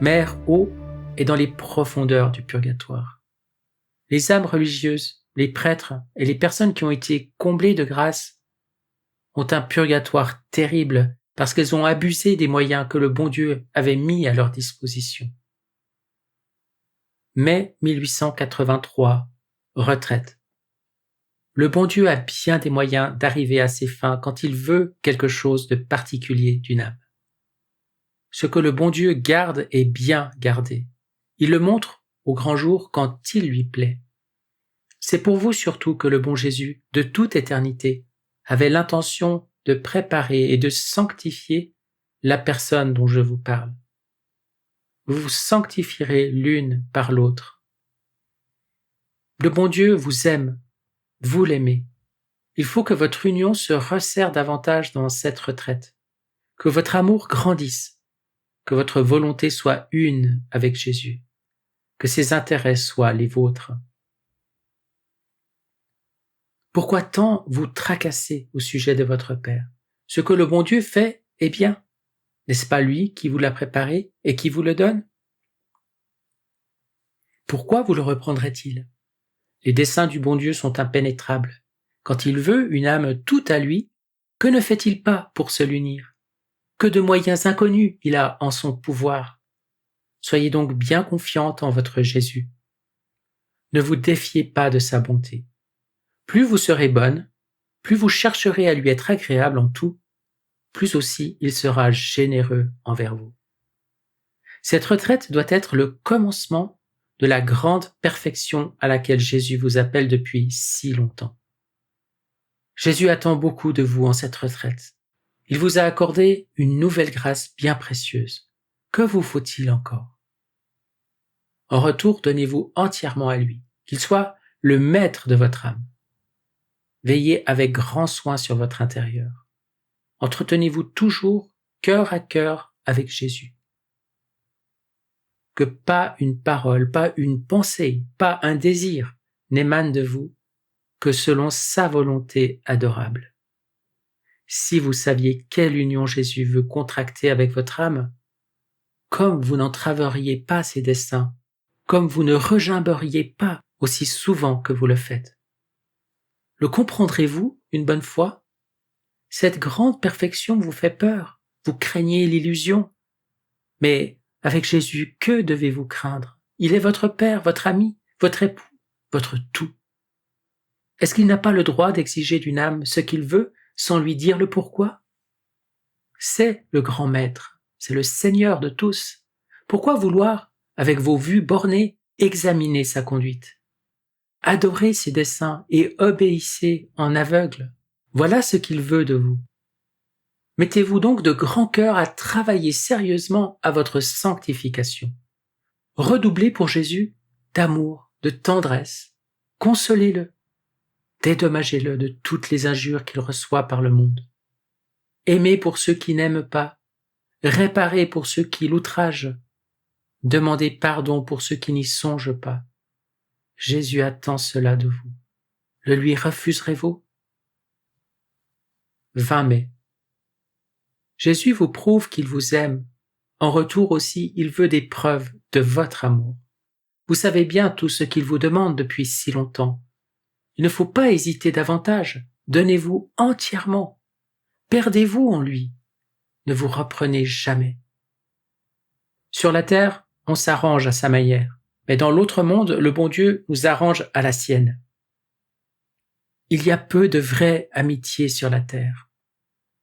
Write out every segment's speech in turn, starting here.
mer haut et dans les profondeurs du purgatoire. Les âmes religieuses, les prêtres et les personnes qui ont été comblées de grâce ont un purgatoire terrible parce qu'elles ont abusé des moyens que le bon Dieu avait mis à leur disposition. Mai 1883, retraite. Le bon Dieu a bien des moyens d'arriver à ses fins quand il veut quelque chose de particulier d'une âme. Ce que le bon Dieu garde est bien gardé. Il le montre au grand jour quand il lui plaît. C'est pour vous surtout que le bon Jésus, de toute éternité, avait l'intention de préparer et de sanctifier la personne dont je vous parle. Vous vous sanctifierez l'une par l'autre. Le bon Dieu vous aime, vous l'aimez. Il faut que votre union se resserre davantage dans cette retraite, que votre amour grandisse, que votre volonté soit une avec Jésus, que ses intérêts soient les vôtres. Pourquoi tant vous tracasser au sujet de votre Père? Ce que le bon Dieu fait est bien. N'est-ce pas lui qui vous l'a préparé et qui vous le donne? Pourquoi vous le reprendrait-il? Les desseins du bon Dieu sont impénétrables. Quand il veut une âme toute à lui, que ne fait-il pas pour se l'unir? Que de moyens inconnus il a en son pouvoir. Soyez donc bien confiante en votre Jésus. Ne vous défiez pas de sa bonté. Plus vous serez bonne, plus vous chercherez à lui être agréable en tout, plus aussi il sera généreux envers vous. Cette retraite doit être le commencement de la grande perfection à laquelle Jésus vous appelle depuis si longtemps. Jésus attend beaucoup de vous en cette retraite. Il vous a accordé une nouvelle grâce bien précieuse. Que vous faut-il encore? En retour, donnez-vous entièrement à lui, qu'il soit le maître de votre âme. Veillez avec grand soin sur votre intérieur. Entretenez-vous toujours cœur à cœur avec Jésus. Que pas une parole, pas une pensée, pas un désir n'émane de vous que selon sa volonté adorable. Si vous saviez quelle union Jésus veut contracter avec votre âme, comme vous n'entraveriez pas ses desseins, comme vous ne regimberiez pas aussi souvent que vous le faites. Le comprendrez-vous une bonne fois? Cette grande perfection vous fait peur, vous craignez l'illusion. Mais avec Jésus, que devez-vous craindre? Il est votre Père, votre ami, votre époux, votre tout. Est-ce qu'il n'a pas le droit d'exiger d'une âme ce qu'il veut sans lui dire le pourquoi? C'est le grand maître, c'est le Seigneur de tous. Pourquoi vouloir, avec vos vues bornées, examiner sa conduite? Adorez ses desseins et obéissez en aveugle. Voilà ce qu'il veut de vous. Mettez-vous donc de grand cœur à travailler sérieusement à votre sanctification. Redoublez pour Jésus d'amour, de tendresse. Consolez-le. Dédommagez-le de toutes les injures qu'il reçoit par le monde. Aimez pour ceux qui n'aiment pas. Réparez pour ceux qui l'outragent. Demandez pardon pour ceux qui n'y songent pas. Jésus attend cela de vous. Le lui refuserez-vous? 20 mai. Jésus vous prouve qu'il vous aime. En retour aussi, il veut des preuves de votre amour. Vous savez bien tout ce qu'il vous demande depuis si longtemps. Il ne faut pas hésiter davantage. Donnez-vous entièrement. Perdez-vous en lui. Ne vous reprenez jamais. Sur la terre, on s'arrange à sa manière. Mais dans l'autre monde, le bon Dieu nous arrange à la sienne. Il y a peu de vraie amitié sur la terre.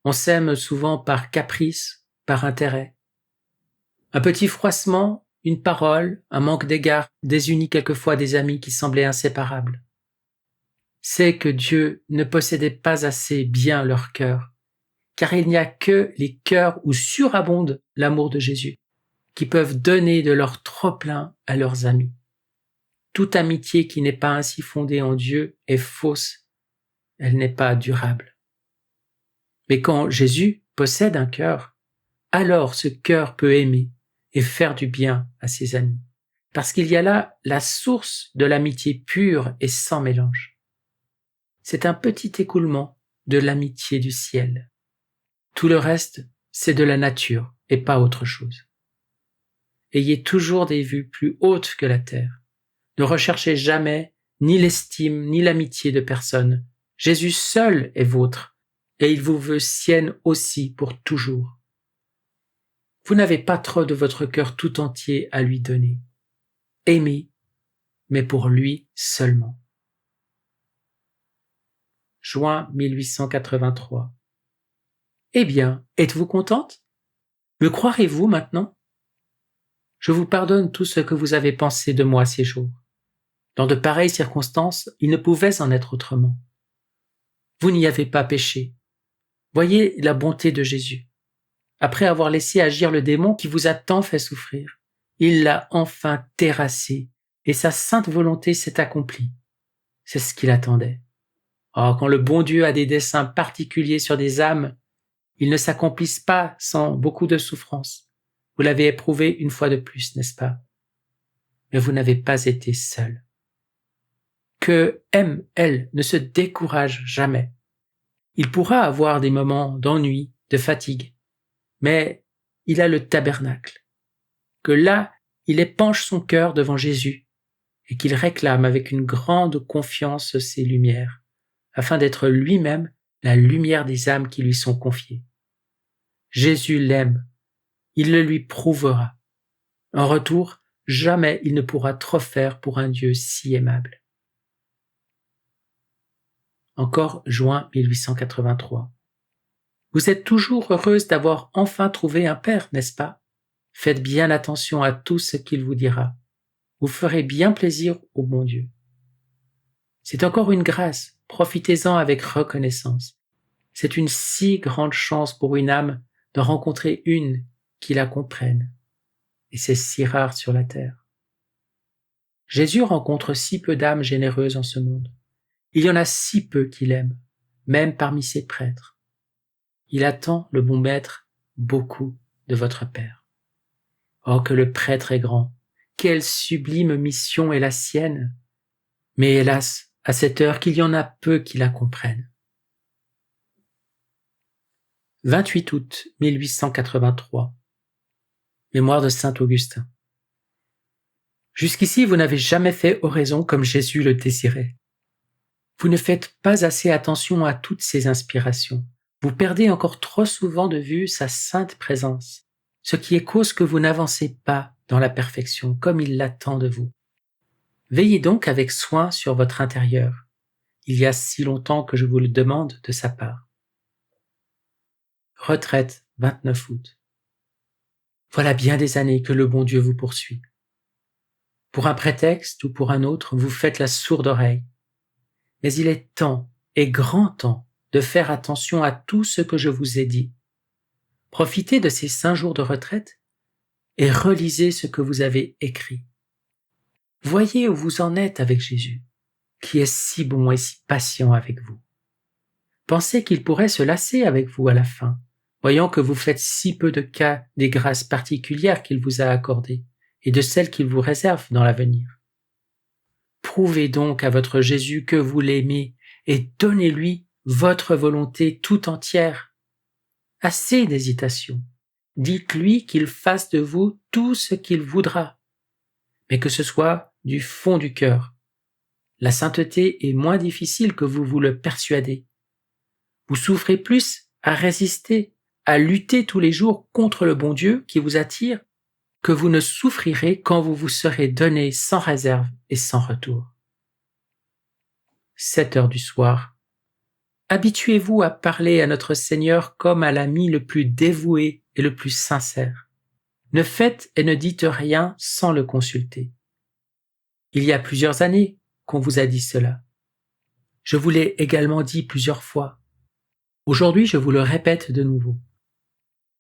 On s'aime souvent par caprice, par intérêt. Un petit froissement, une parole, un manque d'égard désunit quelquefois des amis qui semblaient inséparables. C'est que Dieu ne possédait pas assez bien leur cœur, car il n'y a que les cœurs où surabonde l'amour de Jésus, qui peuvent donner de leur trop-plein à leurs amis. Toute amitié qui n'est pas ainsi fondée en Dieu est fausse, elle n'est pas durable. Mais quand Jésus possède un cœur, alors ce cœur peut aimer et faire du bien à ses amis, parce qu'il y a là la source de l'amitié pure et sans mélange. C'est un petit écoulement de l'amitié du ciel. Tout le reste, c'est de la nature et pas autre chose. ayez toujours des vues plus hautes que la terre. Ne recherchez jamais ni l'estime ni l'amitié de personne. Jésus seul est vôtre, et il vous veut sienne aussi pour toujours. Vous n'avez pas trop de votre cœur tout entier à lui donner. Aimez, mais pour lui seulement. Juin 1883. Eh bien, êtes-vous contente? Me croirez-vous maintenant? Je vous pardonne tout ce que vous avez pensé de moi ces jours. Dans de pareilles circonstances, il ne pouvait en être autrement. Vous n'y avez pas péché. Voyez la bonté de Jésus. Après avoir laissé agir le démon qui vous a tant fait souffrir, il l'a enfin terrassé et sa sainte volonté s'est accomplie. C'est ce qu'il attendait. Or, quand le bon Dieu a des desseins particuliers sur des âmes, ils ne s'accomplissent pas sans beaucoup de souffrance. Vous l'avez éprouvé une fois de plus, n'est-ce pas? Mais vous n'avez pas été seul. Que M.L. ne se décourage jamais. Il pourra avoir des moments d'ennui, de fatigue, mais il a le tabernacle. Que là, il épanche son cœur devant Jésus et qu'il réclame avec une grande confiance ses lumières, afin d'être lui-même la lumière des âmes qui lui sont confiées. Jésus l'aime, il le lui prouvera. En retour, jamais il ne pourra trop faire pour un Dieu si aimable. Encore juin 1883. Vous êtes toujours heureuse d'avoir enfin trouvé un père, n'est-ce pas? Faites bien attention à tout ce qu'il vous dira. Vous ferez bien plaisir au bon Dieu. C'est encore une grâce, profitez-en avec reconnaissance. C'est une si grande chance pour une âme de rencontrer une qui la comprenne. Et c'est si rare sur la terre. Jésus rencontre si peu d'âmes généreuses en ce monde. Il y en a si peu qui l'aiment, même parmi ses prêtres. Il attend, le bon maître, beaucoup de votre Père. Oh, que le prêtre est grand! Quelle sublime mission est la sienne! Mais hélas, à cette heure qu'il y en a peu qui la comprennent. 28 août 1883. Mémoire de saint Augustin. Jusqu'ici, vous n'avez jamais fait oraison comme Jésus le désirait. Vous ne faites pas assez attention à toutes ces inspirations. Vous perdez encore trop souvent de vue sa sainte présence, ce qui est cause que vous n'avancez pas dans la perfection comme il l'attend de vous. Veillez donc avec soin sur votre intérieur. Il y a si longtemps que je vous le demande de sa part. Retraite, 29 août. Voilà bien des années que le bon Dieu vous poursuit. Pour un prétexte ou pour un autre, vous faites la sourde oreille. Mais il est temps, et grand temps, de faire attention à tout ce que je vous ai dit. Profitez de ces 5 jours de retraite et relisez ce que vous avez écrit. Voyez où vous en êtes avec Jésus, qui est si bon et si patient avec vous. Pensez qu'il pourrait se lasser avec vous à la fin, voyant que vous faites si peu de cas des grâces particulières qu'il vous a accordées et de celles qu'il vous réserve dans l'avenir. Prouvez donc à votre Jésus que vous l'aimez et donnez-lui votre volonté tout entière. Assez d'hésitation. Dites-lui qu'il fasse de vous tout ce qu'il voudra, mais que ce soit du fond du cœur. La sainteté est moins difficile que vous vous le persuadez. Vous souffrez plus à résister, à lutter tous les jours contre le bon Dieu qui vous attire, que vous ne souffrirez quand vous vous serez donné sans réserve et sans retour. 7 heures du soir. Habituez-vous à parler à notre Seigneur comme à l'ami le plus dévoué et le plus sincère. Ne faites et ne dites rien sans le consulter. Il y a plusieurs années qu'on vous a dit cela. Je vous l'ai également dit plusieurs fois. Aujourd'hui, je vous le répète de nouveau.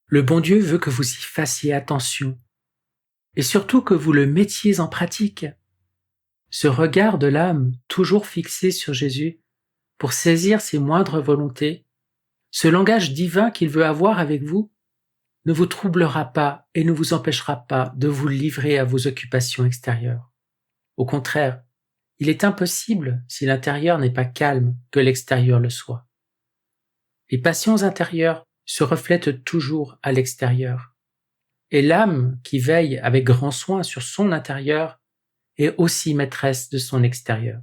Le bon Dieu veut que vous y fassiez attention et surtout que vous le mettiez en pratique. Ce regard de l'âme toujours fixé sur Jésus pour saisir ses moindres volontés, ce langage divin qu'il veut avoir avec vous, ne vous troublera pas et ne vous empêchera pas de vous livrer à vos occupations extérieures. Au contraire, il est impossible, si l'intérieur n'est pas calme, que l'extérieur le soit. Les passions intérieures se reflètent toujours à l'extérieur. et l'âme qui veille avec grand soin sur son intérieur est aussi maîtresse de son extérieur.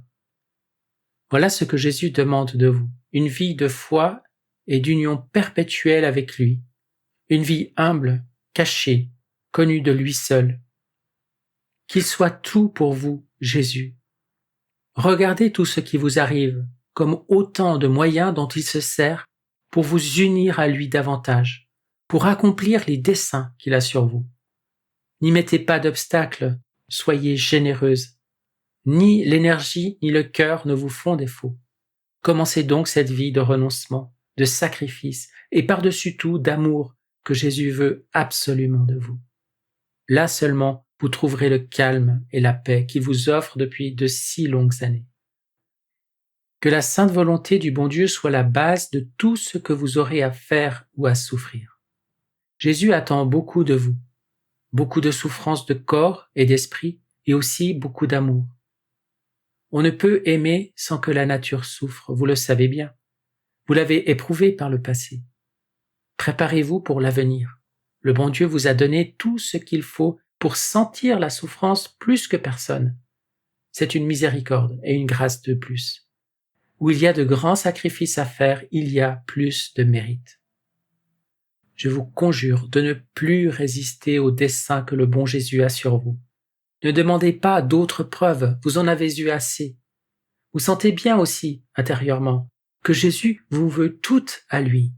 Voilà ce que Jésus demande de vous, une vie de foi et d'union perpétuelle avec lui, une vie humble, cachée, connue de lui seul. Qu'il soit tout pour vous, Jésus. Regardez tout ce qui vous arrive comme autant de moyens dont il se sert pour vous unir à lui davantage, pour accomplir les desseins qu'il a sur vous. N'y mettez pas d'obstacles, soyez généreuse. Ni l'énergie ni le cœur ne vous font défaut. Commencez donc cette vie de renoncement, de sacrifice et par-dessus tout d'amour que Jésus veut absolument de vous. Là seulement, vous trouverez le calme et la paix qu'il vous offre depuis de si longues années. Que la sainte volonté du bon Dieu soit la base de tout ce que vous aurez à faire ou à souffrir. Jésus attend beaucoup de vous, beaucoup de souffrance de corps et d'esprit, et aussi beaucoup d'amour. On ne peut aimer sans que la nature souffre, vous le savez bien. Vous l'avez éprouvé par le passé. Préparez-vous pour l'avenir. Le bon Dieu vous a donné tout ce qu'il faut pour sentir la souffrance plus que personne. C'est une miséricorde et une grâce de plus. Où il y a de grands sacrifices à faire, il y a plus de mérite. Je vous conjure de ne plus résister au dessein que le bon Jésus a sur vous. Ne demandez pas d'autres preuves, vous en avez eu assez. Vous sentez bien aussi, intérieurement, que Jésus vous veut toutes à lui.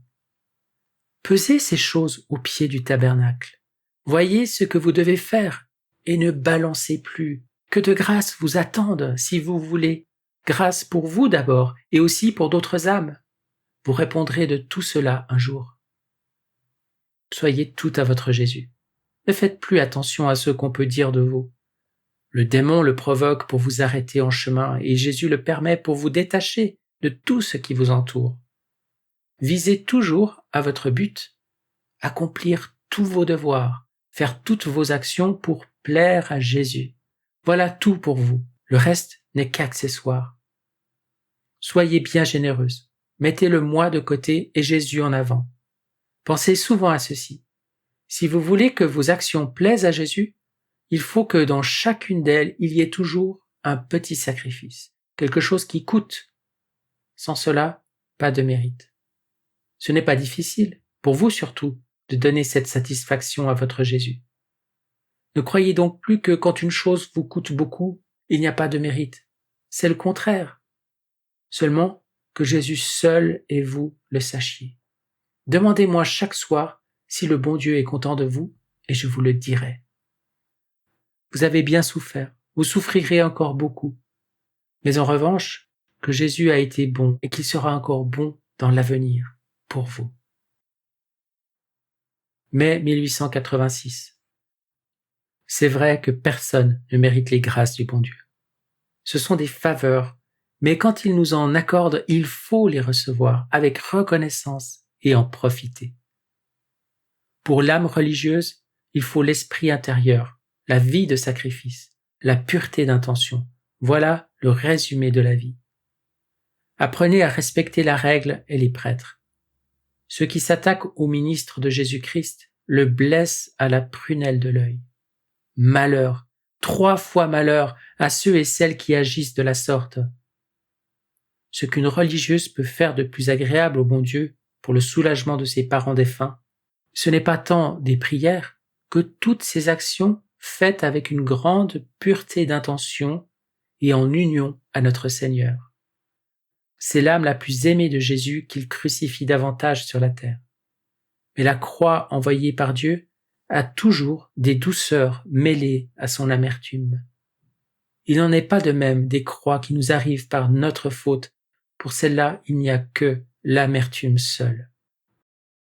Pesez ces choses au pied du tabernacle. Voyez ce que vous devez faire et ne balancez plus. Que de grâce vous attendent si vous voulez. Grâce pour vous d'abord et aussi pour d'autres âmes. Vous répondrez de tout cela un jour. Soyez tout à votre Jésus. Ne faites plus attention à ce qu'on peut dire de vous. Le démon le provoque pour vous arrêter en chemin et Jésus le permet pour vous détacher de tout ce qui vous entoure. Visez toujours à votre but, accomplir tous vos devoirs, faire toutes vos actions pour plaire à Jésus. Voilà tout pour vous. Le reste n'est qu'accessoire. Soyez bien généreuse. Mettez le moi de côté et Jésus en avant. Pensez souvent à ceci. Si vous voulez que vos actions plaisent à Jésus, il faut que dans chacune d'elles, il y ait toujours un petit sacrifice, quelque chose qui coûte. Sans cela, pas de mérite. Ce n'est pas difficile, pour vous surtout, de donner cette satisfaction à votre Jésus. Ne croyez donc plus que quand une chose vous coûte beaucoup, il n'y a pas de mérite. C'est le contraire. Seulement que Jésus seul et vous le sachiez. Demandez-moi chaque soir si le bon Dieu est content de vous et je vous le dirai. Vous avez bien souffert, vous souffrirez encore beaucoup. Mais en revanche, que Jésus a été bon et qu'il sera encore bon dans l'avenir pour vous. Mai 1886. C'est vrai que personne ne mérite les grâces du bon Dieu. Ce sont des faveurs, mais quand il nous en accorde, il faut les recevoir avec reconnaissance et en profiter. Pour l'âme religieuse, il faut l'esprit intérieur, la vie de sacrifice, la pureté d'intention. Voilà le résumé de la vie. Apprenez à respecter la règle et les prêtres. Ceux qui s'attaquent au ministre de Jésus-Christ le blessent à la prunelle de l'œil. Malheur, 3 fois malheur à ceux et celles qui agissent de la sorte. Ce qu'une religieuse peut faire de plus agréable au bon Dieu pour le soulagement de ses parents défunts, ce n'est pas tant des prières que toutes ces actions faites avec une grande pureté d'intention et en union à notre Seigneur. C'est l'âme la plus aimée de Jésus qu'il crucifie davantage sur la terre. Mais la croix envoyée par Dieu a toujours des douceurs mêlées à son amertume. Il n'en est pas de même des croix qui nous arrivent par notre faute. Pour celles-là, il n'y a que l'amertume seule.